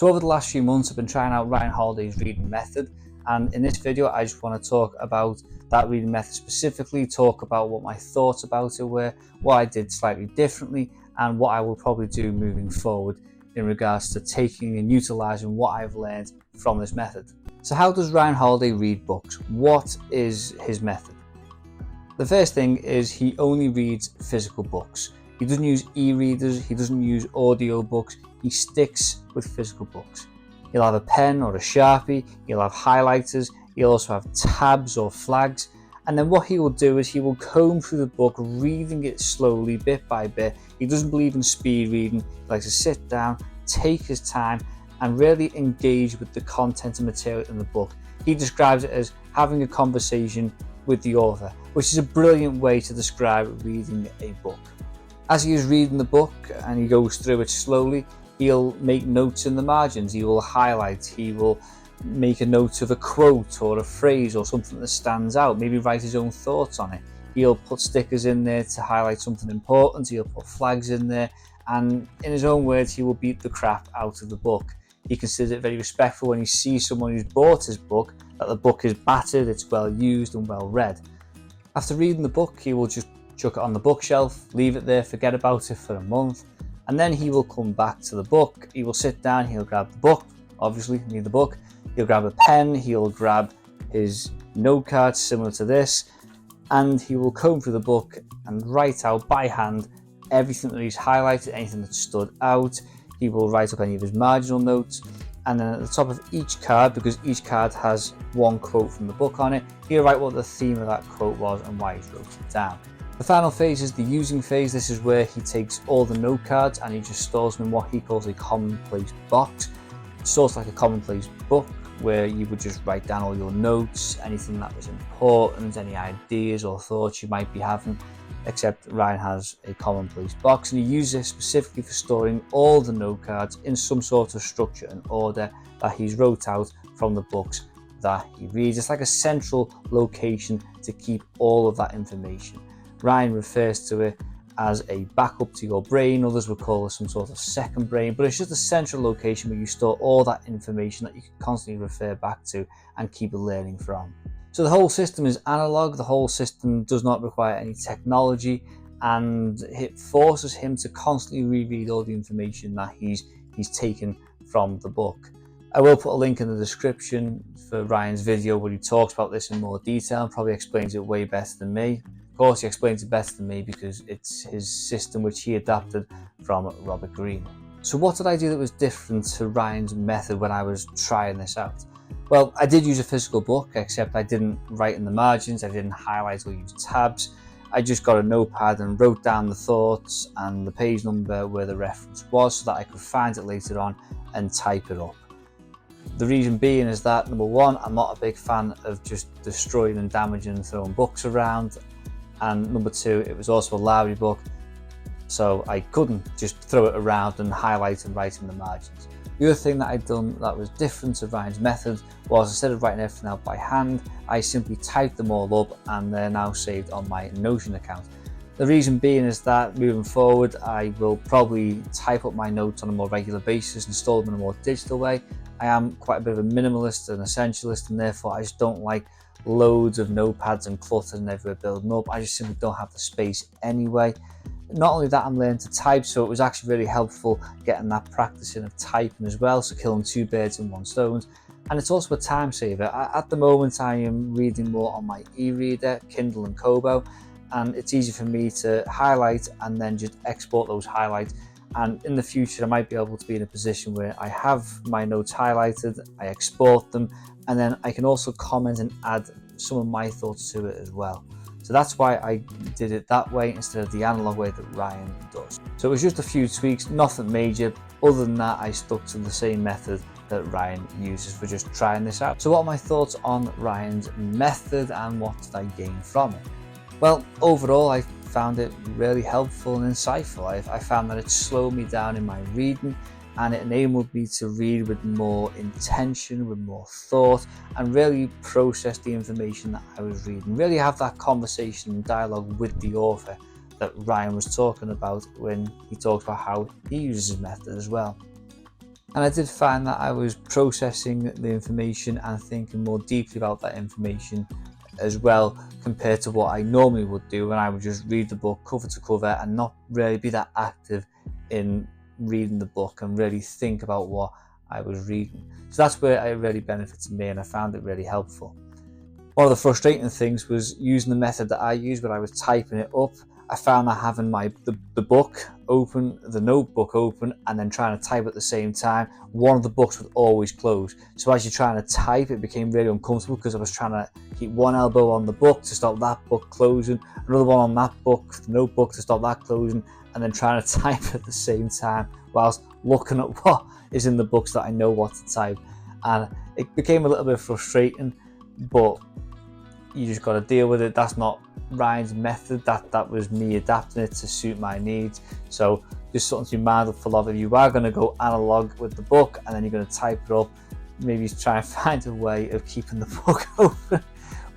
So over the last few months, I've been trying out Ryan Holiday's reading method, and in this video I just want to talk about that reading method specifically, talk about what my thoughts about it were, what I did slightly differently, and what I will probably do moving forward in regards to taking and utilising what I've learned from this method. So how does Ryan Holiday read books? What is his method? The first thing is he only reads physical books. He doesn't use e-readers, he doesn't use audio books, he sticks with physical books. He'll have a pen or a Sharpie, he'll have highlighters, he'll also have tabs or flags, and then what he will do is he will comb through the book, reading it slowly, bit by bit. He doesn't believe in speed reading, he likes to sit down, take his time, and really engage with the content and material in the book. He describes it as having a conversation with the author, which is a brilliant way to describe reading a book. As he is reading the book and he goes through it slowly, he'll make notes in the margins, he will highlight, he will make a note of a quote or a phrase or something that stands out, maybe write his own thoughts on it. He'll put stickers in there to highlight something important, he'll put flags in there, and in his own words, he will beat the crap out of the book. He considers it very respectful when he sees someone who's bought his book, that the book is battered, it's well used and well read. After reading the book, he will just chuck it on the bookshelf, leave it there, forget about it for a month, and then he will come back to the book. He will sit down, he'll grab the book, obviously need the book, he'll grab a pen, he'll grab his note cards similar to this, and he will comb through the book and write out by hand everything that he's highlighted, anything that stood out. He will write up any of his marginal notes, and then at the top of each card, because each card has one quote from the book on it, he'll write what the theme of that quote was and why he wrote it down. The final phase is the using phase. This is where he takes all the note cards and he just stores them in what he calls a commonplace box. Sort of like a commonplace book where you would just write down all your notes, anything that was important, any ideas or thoughts you might be having, except Ryan has a commonplace box and he uses it specifically for storing all the note cards in some sort of structure and order that he's wrote out from the books that he reads. It's like a central location to keep all of that information. Ryan refers to it as a backup to your brain, others would call it some sort of second brain, but it's just a central location where you store all that information that you can constantly refer back to and keep learning from. So the whole system is analog, the whole system does not require any technology, and it forces him to constantly reread all the information that he's taken from the book. I will put a link in the description for Ryan's video where he talks about this in more detail and probably explains it way better than me. Of course, he explains it better than me because it's his system which he adapted from Robert Greene. So what did I do that was different to Ryan's method when I was trying this out? Well, I did use a physical book, except I didn't write in the margins, I didn't highlight or use tabs. I just got a notepad and wrote down the thoughts and the page number where the reference was so that I could find it later on and type it up. The reason being is that, number one, I'm not a big fan of just destroying and damaging and throwing books around. And number two, it was also a library book, so I couldn't just throw it around and highlight and write in the margins. The other thing that I'd done that was different to Ryan's method was, instead of writing everything out by hand, I simply typed them all up and they're now saved on my Notion account. The reason being is that moving forward, I will probably type up my notes on a more regular basis and store them in a more digital way. I am quite a bit of a minimalist and essentialist, and therefore I just don't like loads of notepads and clutter and everywhere building up. I just simply don't have the space anyway. Not only that, I'm learning to type, so it was actually really helpful getting that practice in of typing as well, so killing two birds in one stone. And it's also a time saver. At the moment I am reading more on my e-reader, Kindle and Kobo, and it's easy for me to highlight and then just export those highlights. And in the future I might be able to be in a position where I have my notes highlighted, I export them, and then I can also comment and add some of my thoughts to it as well. So that's why I did it that way instead of the analog way that Ryan does. So it was just a few tweaks, nothing major. Other than that, I stuck to the same method that Ryan uses for just trying this out. So what are my thoughts on Ryan's method and what did I gain from it? Well, overall, I found it really helpful and insightful. I found that it slowed me down in my reading and it enabled me to read with more intention, with more thought, and really process the information that I was reading. Really have that conversation and dialogue with the author that Ryan was talking about when he talked about how he uses his method as well. And I did find that I was processing the information and thinking more deeply about that information as well, compared to what I normally would do when I would just read the book cover to cover and not really be that active in reading the book and really think about what I was reading. So that's where it really benefited me, and I found it really helpful. One of the frustrating things was using the method that I used when I was typing it up. I found that having the book open, the notebook open, and then trying to type at the same time, one of the books would always close. So as you're trying to type, it became really uncomfortable because I was trying to keep one elbow on the book to stop that book closing, another one on that book, the notebook, to stop that closing, and then trying to type at the same time whilst looking at what is in the books that I know what to type. And it became a little bit frustrating, but you just got to deal with it. That's not Ryan's method, that was me adapting it to suit my needs. So just something to be mindful of. If you are going to go analog with the book and then you're going to type it up, maybe try and find a way of keeping the book open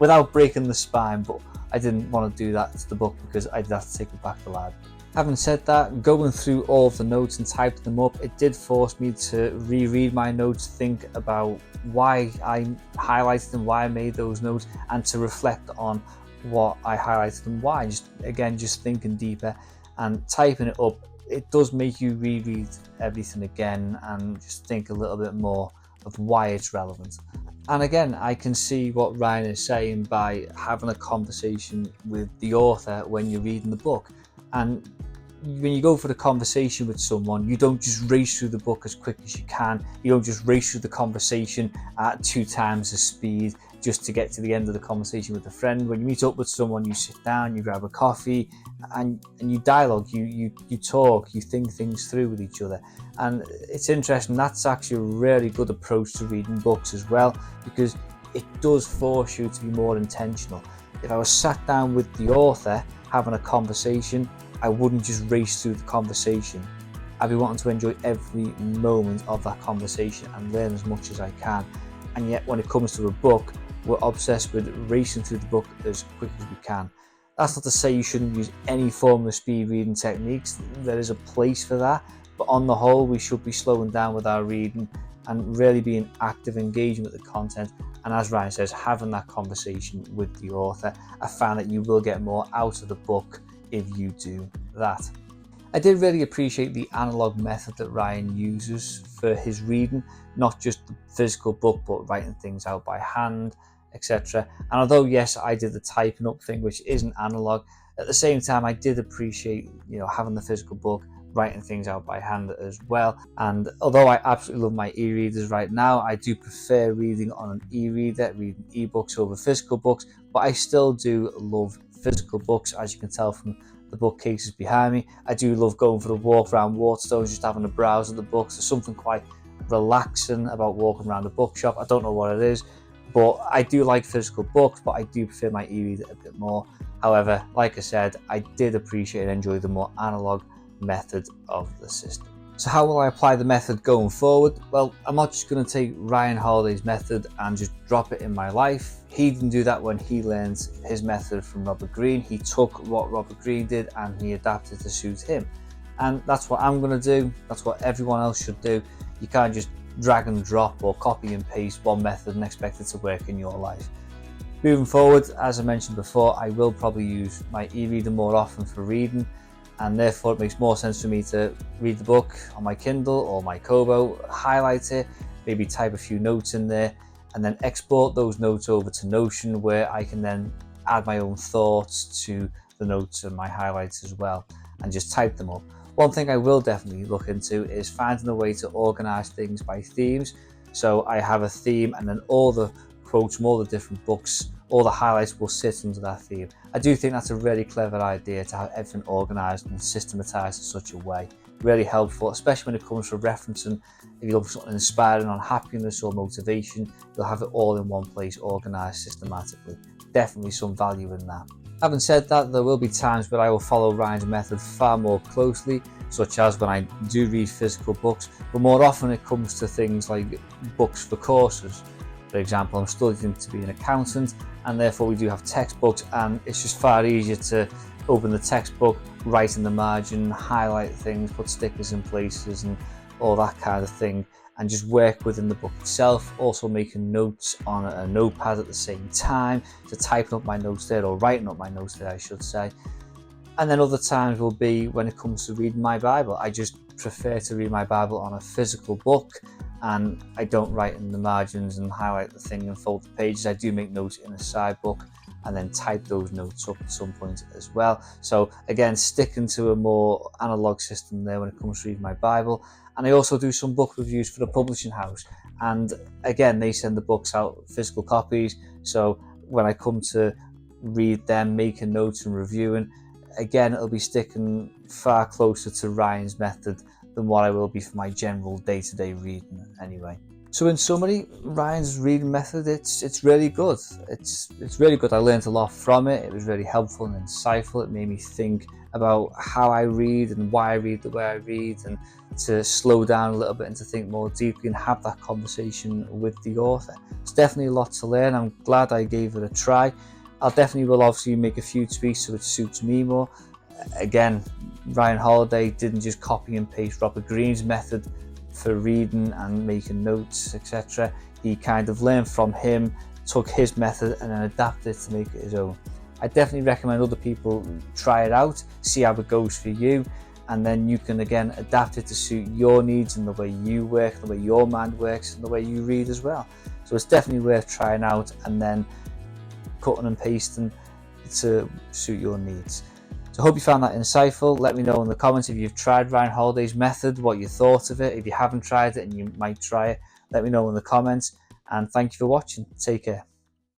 without breaking the spine. But I didn't want to do that to the book because I'd have to take it back to the lab. Having said that, going through all of the notes and typing them up, it did force me to reread my notes, think about why I highlighted them, why I made those notes, and to reflect on what I highlighted and why. Just thinking deeper and typing it up, it does make you reread everything again and just think a little bit more of why it's relevant. And again, I can see what Ryan is saying by having a conversation with the author when you're reading the book. And when you go for the conversation with someone, you don't just race through the book as quick as you can. You don't just race through the conversation at 2 times the speed just to get to the end of the conversation with a friend. When you meet up with someone, you sit down, you grab a coffee, and you dialogue, you talk, you think things through with each other. And it's interesting, that's actually a really good approach to reading books as well, because it does force you to be more intentional. If I was sat down with the author having a conversation, I wouldn't just race through the conversation. I'd be wanting to enjoy every moment of that conversation and learn as much as I can. And yet when it comes to a book, we're obsessed with racing through the book as quick as we can. That's not to say you shouldn't use any form of speed reading techniques. There is a place for that, but on the whole, we should be slowing down with our reading and really being active, engaging with the content. And as Ryan says, having that conversation with the author. I found that you will get more out of the book if you do that. I did really appreciate the analog method that Ryan uses for his reading, not just the physical book, but writing things out by hand, etc. And although yes, I did the typing up thing, which isn't analog, at the same time I did appreciate, having the physical book, writing things out by hand as well. And although I absolutely love my e-readers right now, I do prefer reading on an e-reader, reading ebooks over physical books, but I still do love physical books, as you can tell from the bookcases behind me. I do love going for a walk around Waterstones, just having a browse of the books. There's something quite relaxing about walking around a bookshop. I don't know what it is, but I do like physical books, but I do prefer my e-reader a bit more. However, like I said, I did appreciate and enjoy the more analog method of the system. So how will I apply the method going forward? Well, I'm not just going to take Ryan Holiday's method and just drop it in my life. He didn't do that when he learned his method from Robert Greene. He took what Robert Greene did and he adapted to suit him. And that's what I'm going to do. That's what everyone else should do. You can't just drag and drop or copy and paste one method and expect it to work in your life. Moving forward, as I mentioned before, I will probably use my e-reader more often for reading, and therefore it makes more sense for me to read the book on my Kindle or my Kobo, highlight it, maybe type a few notes in there, and then export those notes over to Notion, where I can then add my own thoughts to the notes and my highlights as well, and just type them up. One thing I will definitely look into is finding a way to organize things by themes. So I have a theme, and then all the quotes from all the different books, all the highlights will sit under that theme. I do think that's a really clever idea, to have everything organized and systematized in such a way. Really helpful, especially when it comes to referencing. If you look for something inspiring on happiness or motivation, you'll have it all in one place, organized systematically. Definitely some value in that. Having said that, there will be times where I will follow Ryan's method far more closely, such as when I do read physical books, but more often it comes to things like books for courses. For example, I'm studying to be an accountant, and therefore we do have textbooks, and it's just far easier to open the textbook, write in the margin, highlight things, put stickers in places and all that kind of thing, and just work within the book itself, also making notes on a notepad at the same time, to typing up my notes there, or writing up my notes there I should say. And then other times will be when it comes to reading my Bible. I just prefer to read my Bible on a physical book, and I don't write in the margins and highlight the thing and fold the pages. I do make notes in a side book and then type those notes up at some point as well. So again, sticking to a more analog system there when it comes to reading my Bible. And I also do some book reviews for the publishing house, and again, they send the books out physical copies. So when I come to read them, making notes and reviewing, again, it'll be sticking far closer to Ryan's method than what I will be for my general day-to-day reading anyway. So in summary, Ryan's reading method, it's really good. It's really good. I learned a lot from it. It was really helpful and insightful. It made me think about how I read and why I read the way I read, and to slow down a little bit and to think more deeply and have that conversation with the author. It's definitely a lot to learn. I'm glad I gave it a try. I'll definitely will obviously make a few tweaks so it suits me more. Again, Ryan Holiday didn't just copy and paste Robert Greene's method for reading and making notes, etc. He kind of learned from him, took his method and then adapted it to make it his own. I definitely recommend other people try it out, see how it goes for you, and then you can again adapt it to suit your needs and the way you work, the way your mind works, and the way you read as well. So it's definitely worth trying out and then cutting and pasting to suit your needs. So I hope you found that insightful. Let me know in the comments if you've tried Ryan Holiday's method, what you thought of it. If you haven't tried it and you might try it, let me know in the comments. And thank you for watching. Take care.